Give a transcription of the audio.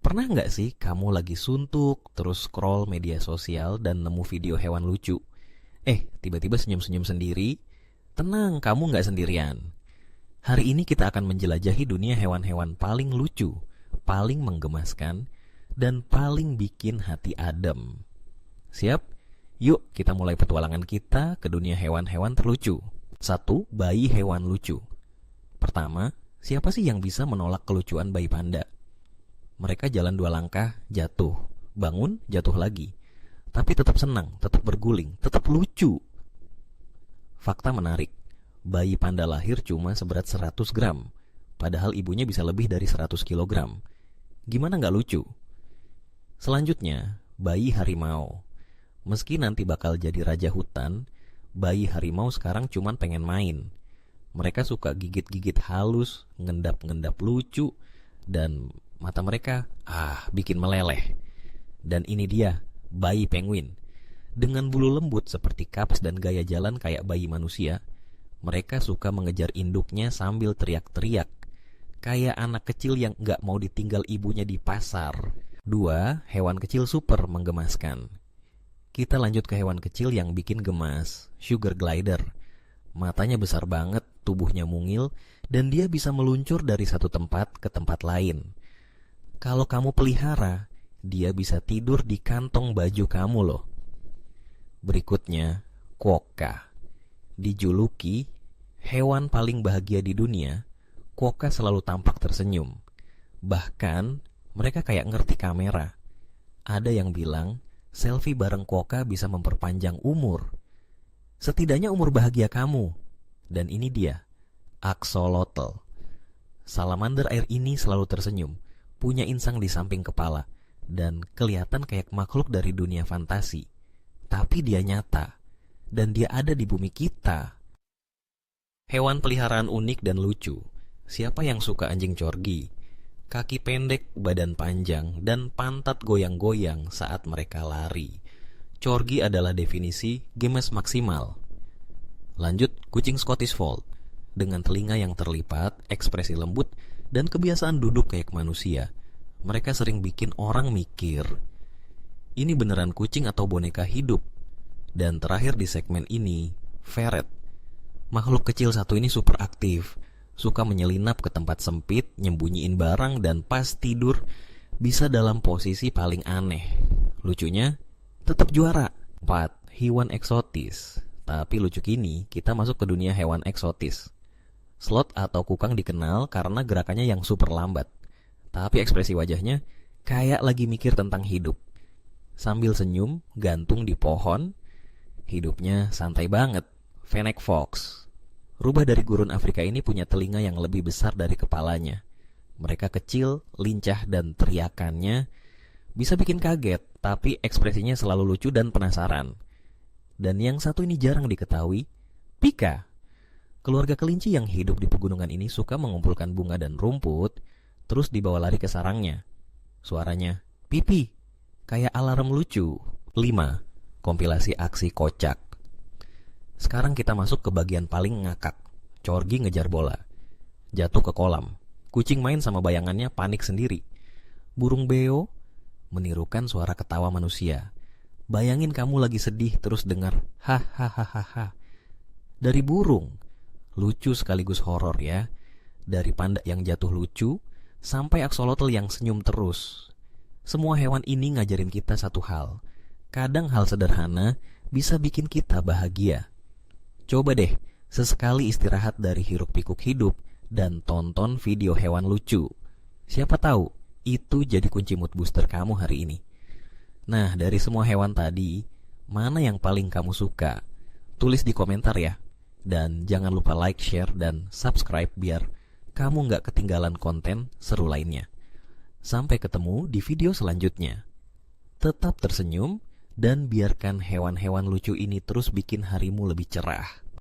Pernah nggak sih kamu lagi suntuk, terus scroll media sosial dan nemu video hewan lucu? Tiba-tiba senyum-senyum sendiri. Tenang, kamu nggak sendirian. Hari ini kita akan menjelajahi dunia hewan-hewan paling lucu, paling menggemaskan, dan paling bikin hati adem. Siap? Yuk kita mulai petualangan kita ke dunia hewan-hewan terlucu. 1. Bayi hewan lucu. Pertama, siapa sih yang bisa menolak kelucuan bayi panda? Mereka jalan 2 langkah, jatuh. Bangun, jatuh lagi. Tapi tetap senang, tetap berguling, tetap lucu. Fakta menarik. Bayi panda lahir cuma seberat 100 gram. Padahal ibunya bisa lebih dari 100 kilogram. Gimana nggak lucu? Selanjutnya, bayi harimau. Meski nanti bakal jadi raja hutan, bayi harimau sekarang cuma pengen main. Mereka suka gigit-gigit halus, ngendap-ngendap lucu, dan mata mereka, bikin meleleh. Dan ini dia, bayi penguin. Dengan bulu lembut seperti kaps dan gaya jalan kayak bayi manusia, mereka suka mengejar induknya sambil teriak-teriak. Kayak anak kecil yang gak mau ditinggal ibunya di pasar. 2. Hewan kecil super menggemaskan. Kita lanjut ke hewan kecil yang bikin gemas, sugar glider. Matanya besar banget, tubuhnya mungil, dan dia bisa meluncur dari satu tempat ke tempat lain. Kalau kamu pelihara, dia bisa tidur di kantong baju kamu loh. Berikutnya, quokka. Dijuluki hewan paling bahagia di dunia, quokka selalu tampak tersenyum. Bahkan, mereka kayak ngerti kamera. Ada yang bilang, selfie bareng quokka bisa memperpanjang umur. Setidaknya umur bahagia kamu. Dan ini dia, axolotl. Salamander air ini selalu tersenyum, punya insang di samping kepala, dan kelihatan kayak makhluk dari dunia fantasi. Tapi dia nyata, dan dia ada di bumi kita. Hewan peliharaan unik dan lucu. Siapa yang suka anjing corgi? Kaki pendek, badan panjang, dan pantat goyang-goyang saat mereka lari. Corgi adalah definisi gemes maksimal. Lanjut, kucing Scottish Fold. Dengan telinga yang terlipat, ekspresi lembut, dan kebiasaan duduk kayak manusia, mereka sering bikin orang mikir, ini beneran kucing atau boneka hidup? Dan terakhir di segmen ini, ferret. Makhluk kecil satu ini super aktif, suka menyelinap ke tempat sempit, nyembunyiin barang, dan pas tidur bisa dalam posisi paling aneh. Lucunya, tetap juara. 4. Hewan eksotis. Tapi lucu kini, kita masuk ke dunia hewan eksotis. Sloth atau kukang dikenal karena gerakannya yang super lambat. Tapi ekspresi wajahnya kayak lagi mikir tentang hidup. Sambil senyum, gantung di pohon, hidupnya santai banget. Fennec fox. Rubah dari gurun Afrika ini punya telinga yang lebih besar dari kepalanya. Mereka kecil, lincah, dan teriakannya bisa bikin kaget, tapi ekspresinya selalu lucu dan penasaran. Dan yang satu ini jarang diketahui, pika. Keluarga kelinci yang hidup di pegunungan ini suka mengumpulkan bunga dan rumput, terus dibawa lari ke sarangnya. Suaranya, pipi, kayak alarm lucu. 5. Kompilasi aksi kocak. Sekarang kita masuk ke bagian paling ngakak. Corgi ngejar bola, jatuh ke kolam. Kucing main sama bayangannya panik sendiri. Burung beo menirukan suara ketawa manusia. Bayangin kamu lagi sedih terus dengar hahaha dari burung. Lucu sekaligus horor ya. Dari panda yang jatuh lucu sampai axolotl yang senyum terus. Semua hewan ini ngajarin kita satu hal. Kadang hal sederhana bisa bikin kita bahagia. Coba deh, sesekali istirahat dari hiruk-pikuk hidup dan tonton video hewan lucu. Siapa tahu itu jadi kunci mood booster kamu hari ini. Nah, dari semua hewan tadi, mana yang paling kamu suka? Tulis di komentar ya. Dan jangan lupa like, share, dan subscribe biar kamu nggak ketinggalan konten seru lainnya. Sampai ketemu di video selanjutnya. Tetap tersenyum dan biarkan hewan-hewan lucu ini terus bikin harimu lebih cerah.